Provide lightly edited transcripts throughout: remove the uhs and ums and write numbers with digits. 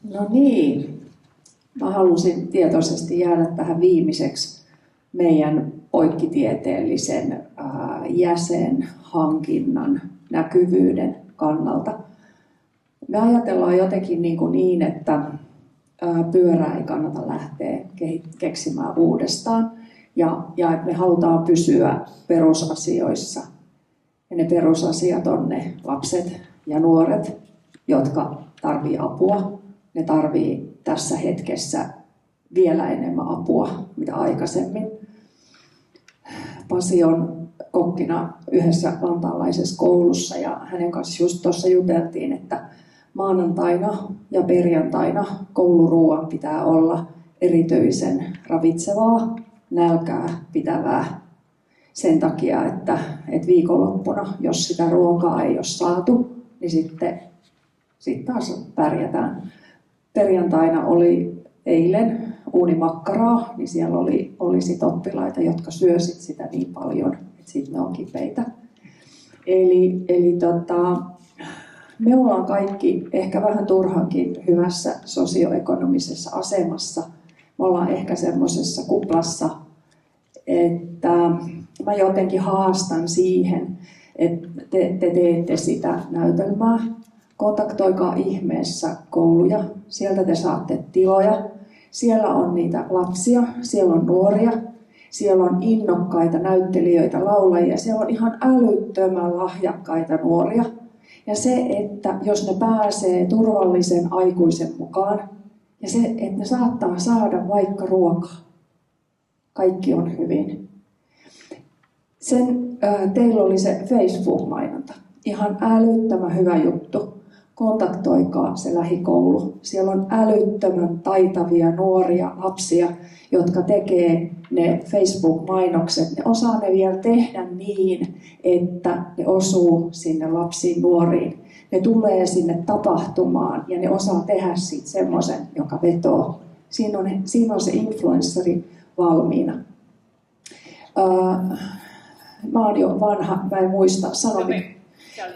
No niin, mä halusin tietoisesti jäädä tähän viimeiseksi meidän poikkitieteellisen jäsenhankinnan näkyvyyden kannalta. Me ajatellaan jotenkin niin että pyörää ei kannata lähteä keksimään uudestaan ja että me halutaan pysyä perusasioissa. Ja ne perusasiat on ne lapset ja nuoret, jotka tarvii apua. Ne tarvii tässä hetkessä vielä enemmän apua, mitä aikaisemmin. Pasi on kokkina yhdessä vantaalaisessa koulussa ja hänen kanssa just tuossa juteltiin, että maanantaina ja perjantaina kouluruuan pitää olla erityisen ravitsevaa, nälkää pitävää. Sen takia, että viikonloppuna, jos sitä ruokaa ei ole saatu, niin sitten taas pärjätään. Perjantaina oli eilen uunimakkaraa, niin siellä oli sit oppilaita, jotka syösit sitä niin paljon, että sitten ne on kipeitä. Eli me ollaan kaikki ehkä vähän turhankin hyvässä sosioekonomisessa asemassa. Me ollaan ehkä semmoisessa kuplassa, että mä jotenkin haastan siihen, että te teette sitä näytelmää. Kontaktoikaa ihmeessä kouluja, sieltä te saatte tiloja. Siellä on niitä lapsia, siellä on nuoria, siellä on innokkaita näyttelijöitä, laulajia, siellä on ihan älyttömän lahjakkaita nuoria. Ja se, että jos ne pääsee turvallisen aikuisen mukaan, ja se, että ne saattaa saada vaikka ruokaa, kaikki on hyvin. Teillä oli se Facebook-mainonta. Ihan älyttömän hyvä juttu. Kontaktoikaa se lähikoulu. Siellä on älyttömän taitavia nuoria lapsia, jotka tekee ne Facebook-mainokset. Ne osaa ne vielä tehdä niin, että ne osuu sinne lapsiin, nuoriin. Ne tulee sinne tapahtumaan ja ne osaa tehdä siitä semmoisen, joka vetoo. Siinä on se influenssari valmiina. Mä oon jo vanha, mä en muista sanoa.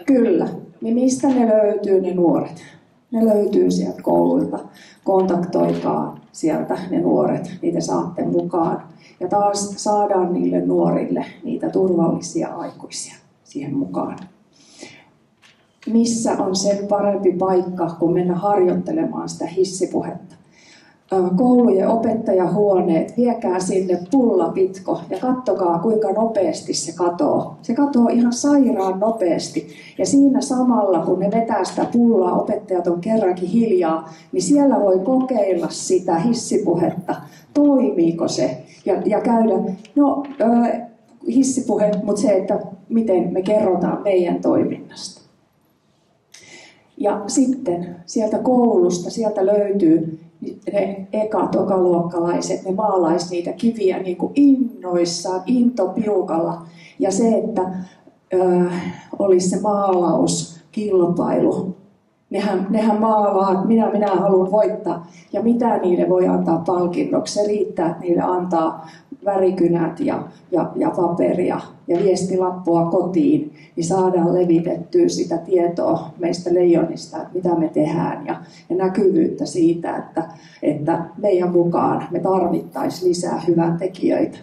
Kyllä. Niin mistä ne löytyy ne nuoret? Ne löytyy sieltä kouluilta. Kontaktoikaa sieltä ne nuoret, niitä saatte mukaan. Ja taas saadaan niille nuorille niitä turvallisia aikuisia siihen mukaan. Missä on sen parempi paikka, kun mennä harjoittelemaan sitä hissipuhetta? Koulujen opettajahuoneet, viekää sinne pullapitko ja katsokaa kuinka nopeasti se katoo. Se katoo ihan sairaan nopeasti ja siinä samalla kun ne vetää sitä pullaa, opettajat on kerrankin hiljaa, niin siellä voi kokeilla sitä hissipuhetta, toimiiko se ja käydä, hissipuhe, mutta se, että miten me kerrotaan meidän toiminnasta. Ja sitten sieltä koulusta, sieltä löytyy ne tokaluokkalaiset, ne maalaisi niitä kiviä niin kuin innoissaan, intopiukalla. Ja se, että olisi se maalauskilpailu. Nehän maalaa, että minä haluan voittaa. Ja mitä niille voi antaa palkinnoksi? Se riittää, että niille antaa värikynät ja paperia ja viestilappua kotiin, niin saadaan levitettyä sitä tietoa meistä leijonista, että mitä me tehdään ja näkyvyyttä siitä, että meidän mukaan me tarvittaisiin lisää hyväntekijöitä.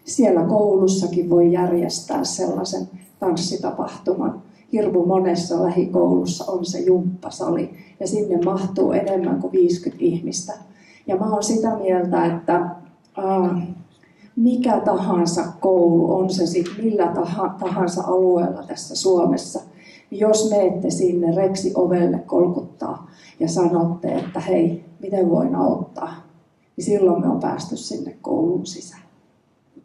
Siellä koulussakin voi järjestää sellaisen tanssitapahtuman. Hirmu monessa lähikoulussa on se jumppasali ja sinne mahtuu enemmän kuin 50 ihmistä. Ja mä oon sitä mieltä, että mikä tahansa koulu, on se sitten millä tahansa alueella tässä Suomessa, niin jos menette sinne reksi-ovelle kolkuttaa ja sanotte, että hei, miten voin auttaa, niin silloin me on päästy sinne koulun sisään.